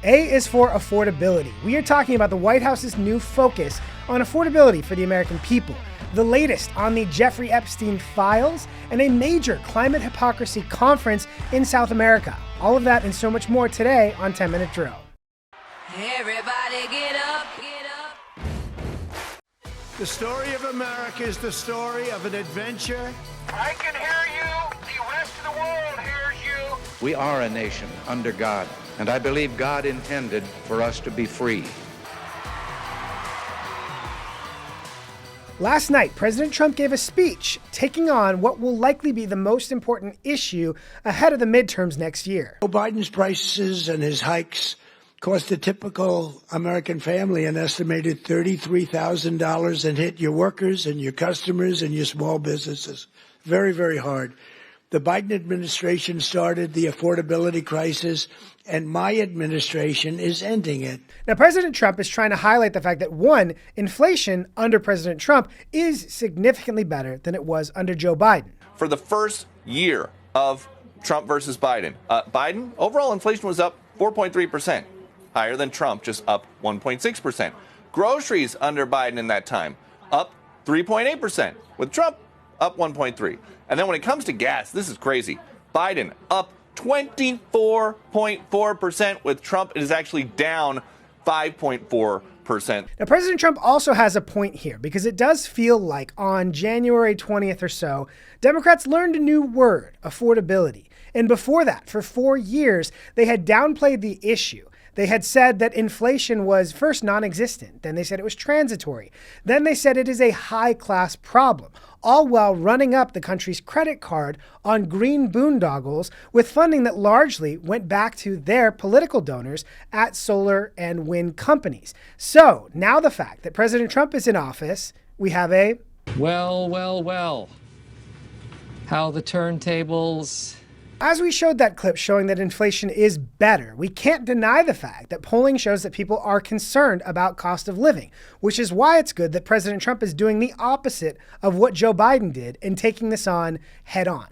A is for affordability. We are talking about the White House's new focus on affordability for the American people, the latest on the Jeffrey Epstein Files, and a major climate hypocrisy conference in South America. All of that and so much more today on 10 Minute Drill. Everybody get up, get up. The story of America is the story of an adventure. I can hear you. The rest of the world hears you. We are a nation under God, and I believe God intended for us to be free. Last night, President Trump gave a speech taking on what will likely be the most important issue ahead of the midterms next year. Joe Biden's prices and his hikes cost a typical American family an estimated $33,000 and hit your workers and your customers and your small businesses. Very, very hard. The Biden administration started the affordability crisis, and my administration is ending it. Now, President Trump is trying to highlight the fact that, one, inflation under President Trump is significantly better than it was under Joe Biden. For the first year of Trump versus Biden, overall inflation was up 4.3%, higher than Trump, just up 1.6%. Groceries under Biden in that time, up 3.8%, with Trump up 1.3%. And then when it comes to gas, this is crazy. Biden up 24.4%. With Trump, it is actually down 5.4%. Now, President Trump also has a point here, because it does feel like on January 20th or so, Democrats learned a new word, affordability. And before that, for 4 years, they had downplayed the issue. They had said that inflation was first non-existent. Then they said it was transitory. Then they said it is a high-class problem, all while running up the country's credit card on green boondoggles with funding that largely went back to their political donors at solar and wind companies. So now the fact that President Trump is in office, we have a... Well. How the turntables... As we showed that clip showing that inflation is better, we can't deny the fact that polling shows that people are concerned about cost of living, which is why it's good that President Trump is doing the opposite of what Joe Biden did and taking this on head on.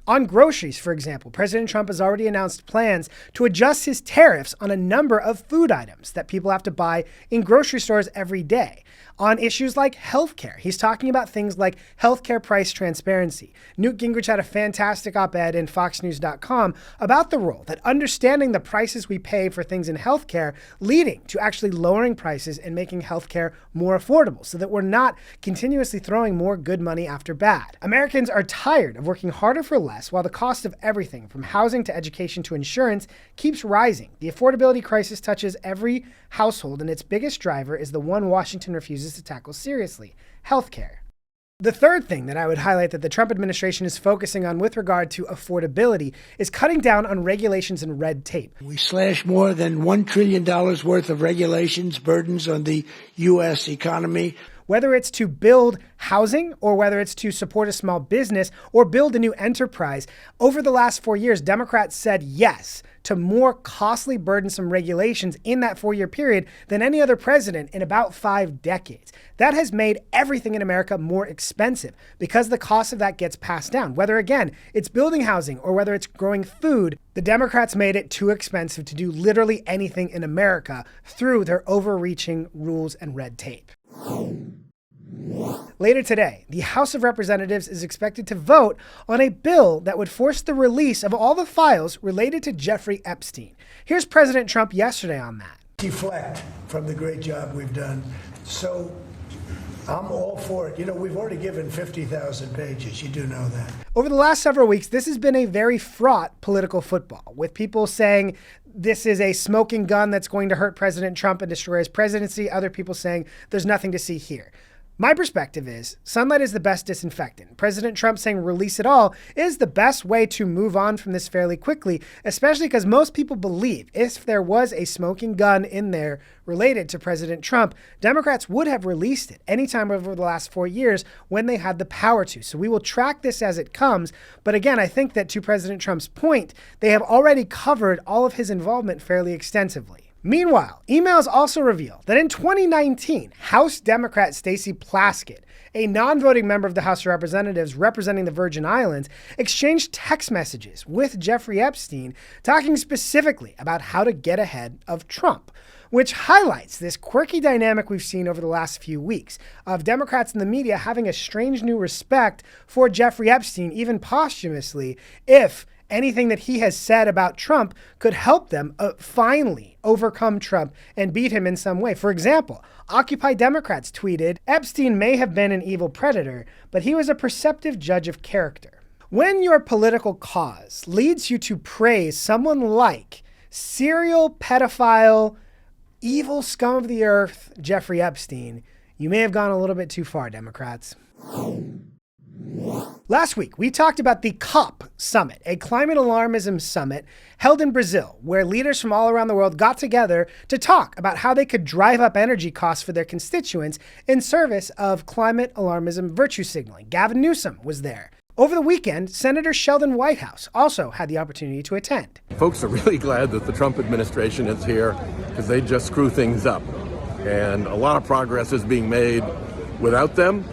On groceries, for example, President Trump has already announced plans to adjust his tariffs on a number of food items that people have to buy in grocery stores every day. On issues like healthcare, he's talking about things like healthcare price transparency. Newt Gingrich had a fantastic op-ed in FoxNews.com about the role that understanding the prices we pay for things in healthcare leading to actually lowering prices and making healthcare more affordable so that we're not continuously throwing more good money after bad. Americans are tired of working harder for less while the cost of everything from housing to education to insurance keeps rising. The affordability crisis touches every household, and its biggest driver is the one Washington refuses to tackle seriously: healthcare. The third thing that I would highlight that the Trump administration is focusing on with regard to affordability is cutting down on regulations and red tape. We slashed more than $1 trillion worth of regulations, burdens on the U.S. economy. Whether it's to build housing or whether it's to support a small business or build a new enterprise, over the last 4 years, Democrats said yes to more costly, burdensome regulations in that 4-year period than any other president in about 5 decades. That has made everything in America more expensive because the cost of that gets passed down. Whether, again, it's building housing or whether it's growing food, the Democrats made it too expensive to do literally anything in America through their overreaching rules and red tape. Later today, the House of Representatives is expected to vote on a bill that would force the release of all the files related to Jeffrey Epstein. Here's President Trump yesterday on that. Deflect from the great job we've done. So I'm all for it. You know, we've already given 50,000 pages. You do know that. Over the last several weeks, this has been a very fraught political football, with people saying this is a smoking gun that's going to hurt President Trump and destroy his presidency. Other people saying there's nothing to see here. My perspective is sunlight is the best disinfectant. President Trump saying release it all is the best way to move on from this fairly quickly, especially because most people believe if there was a smoking gun in there related to President Trump, Democrats would have released it anytime over the last 4 years when they had the power to. So we will track this as it comes. But again, I think that to President Trump's point, they have already covered all of his involvement fairly extensively. Meanwhile, emails also reveal that in 2019, House Democrat Stacey Plaskett, a non-voting member of the House of Representatives representing the Virgin Islands, exchanged text messages with Jeffrey Epstein talking specifically about how to get ahead of Trump, which highlights this quirky dynamic we've seen over the last few weeks of Democrats in the media having a strange new respect for Jeffrey Epstein, even posthumously, if anything that he has said about Trump could help them finally overcome Trump and beat him in some way. For example, Occupy Democrats tweeted, "Epstein may have been an evil predator, but he was a perceptive judge of character." When your political cause leads you to praise someone like serial pedophile, evil scum of the earth, Jeffrey Epstein, you may have gone a little bit too far, Democrats. Last week, we talked about the COP Summit, a climate alarmism summit held in Brazil, where leaders from all around the world got together to talk about how they could drive up energy costs for their constituents in service of climate alarmism virtue signaling. Gavin Newsom was there. Over the weekend, Senator Sheldon Whitehouse also had the opportunity to attend. Folks are really glad that the Trump administration is here because they just screw things up. And a lot of progress is being made without them,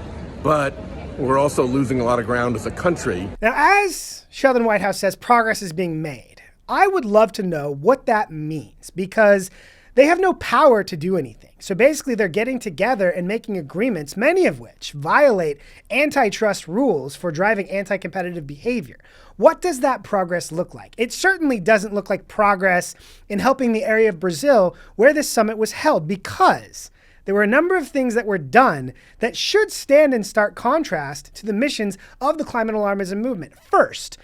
but we're also losing a lot of ground as a country. Now, as Sheldon Whitehouse says, progress is being made. I would love to know what that means, because they have no power to do anything. So basically, they're getting together and making agreements, many of which violate antitrust rules for driving anti-competitive behavior. What does that progress look like? It certainly doesn't look like progress in helping the area of Brazil where this summit was held, because there were a number of things that were done that should stand in stark contrast to the missions of the climate alarmism movement. First,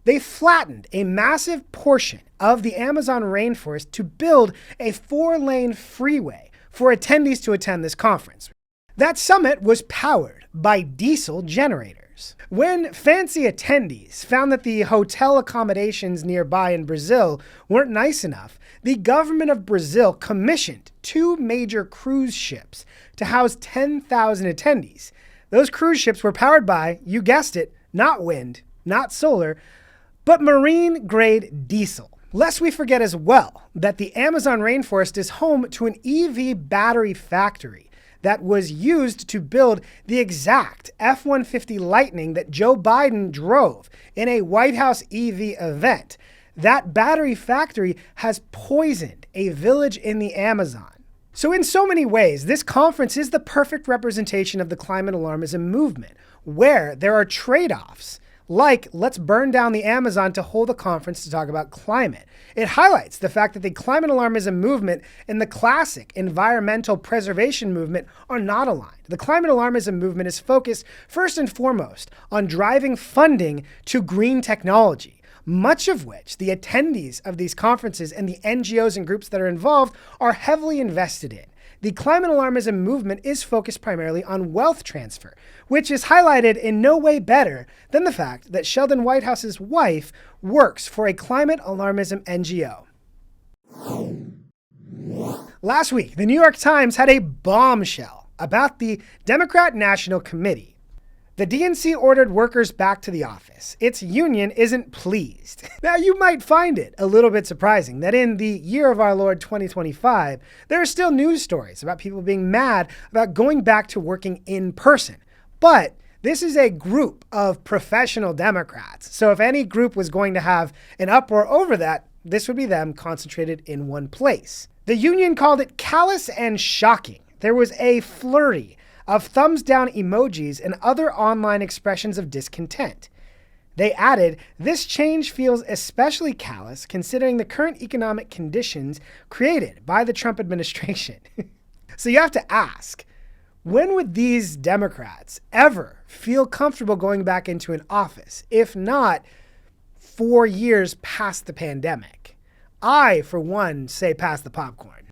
they flattened a massive portion of the Amazon rainforest to build a 4-lane freeway for attendees to attend this conference. That summit was powered by diesel generators. When fancy attendees found that the hotel accommodations nearby in Brazil weren't nice enough, the government of Brazil commissioned 2 major cruise ships to house 10,000 attendees. Those cruise ships were powered by, you guessed it, not wind, not solar, but marine-grade diesel. Lest we forget as well that the Amazon rainforest is home to an EV battery factory that was used to build the exact F-150 Lightning that Joe Biden drove in a White House EV event. That battery factory has poisoned a village in the Amazon. So in so many ways, this conference is the perfect representation of the climate alarmism movement, where there are trade-offs, like let's burn down the Amazon to hold a conference to talk about climate. It highlights the fact that the climate alarmism movement and the classic environmental preservation movement are not aligned. The climate alarmism movement is focused first and foremost on driving funding to green technology, much of which the attendees of these conferences and the NGOs and groups that are involved are heavily invested in. The climate alarmism movement is focused primarily on wealth transfer, which is highlighted in no way better than the fact that Sheldon Whitehouse's wife works for a climate alarmism NGO. Last week, the New York Times had a bombshell about the Democrat National Committee. The DNC ordered workers back to the office. Its union isn't pleased. Now, you might find it a little bit surprising that in the year of our Lord 2025, there are still news stories about people being mad about going back to working in person. But this is a group of professional Democrats. So if any group was going to have an uproar over that, this would be them concentrated in one place. The union called it callous and shocking. There was a flurry of thumbs down emojis and other online expressions of discontent. They added, "This change feels especially callous considering the current economic conditions created by the Trump administration." So you have to ask, when would these Democrats ever feel comfortable going back into an office, if not 4 years past the pandemic? I, for one, say pass the popcorn.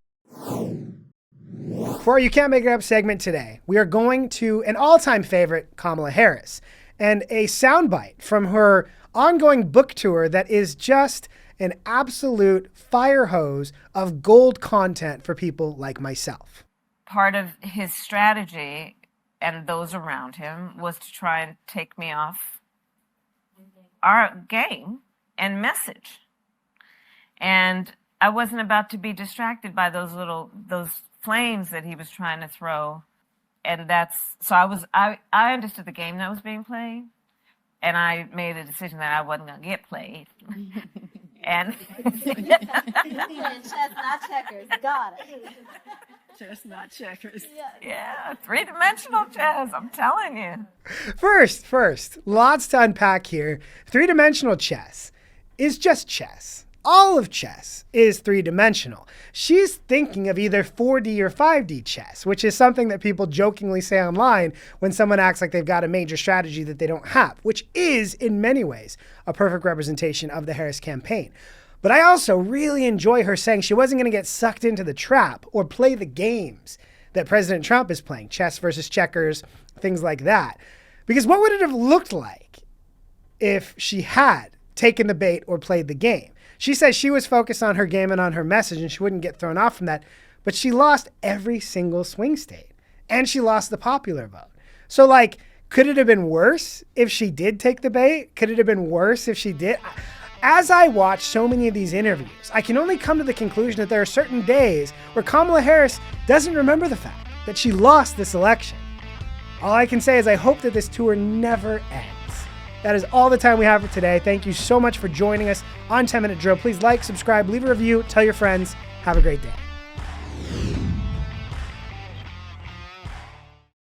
For our You Can't Make It Up segment today, we are going to an all-time favorite, Kamala Harris, and a soundbite from her ongoing book tour that is just an absolute fire hose of gold content for people like myself. Part of his strategy and those around him was to try and take me off our game and message. And I wasn't about to be distracted by those flames that he was trying to throw. And I understood the game that was being played, and I made a decision that I wasn't going to get played. And chess, not checkers. Got it. Chess, not checkers. Yeah, 3-dimensional chess, I'm telling you. First, lots to unpack here. 3-dimensional chess is just chess. All of chess is 3-dimensional. She's thinking of either 4D or 5D chess, which is something that people jokingly say online when someone acts like they've got a major strategy that they don't have, which is, in many ways, a perfect representation of the Harris campaign. But I also really enjoy her saying she wasn't going to get sucked into the trap or play the games that President Trump is playing, chess versus checkers, things like that. Because what would it have looked like if she had taken the bait or played the game? She says she was focused on her game and on her message and she wouldn't get thrown off from that, but she lost every single swing state and she lost the popular vote. So could it have been worse if she did take the bait? Could it have been worse if she did? As I watch so many of these interviews, I can only come to the conclusion that there are certain days where Kamala Harris doesn't remember the fact that she lost this election. All I can say is I hope that this tour never ends. That is all the time we have for today. Thank you so much for joining us on 10 Minute Drill. Please like, subscribe, leave a review, tell your friends. Have a great day.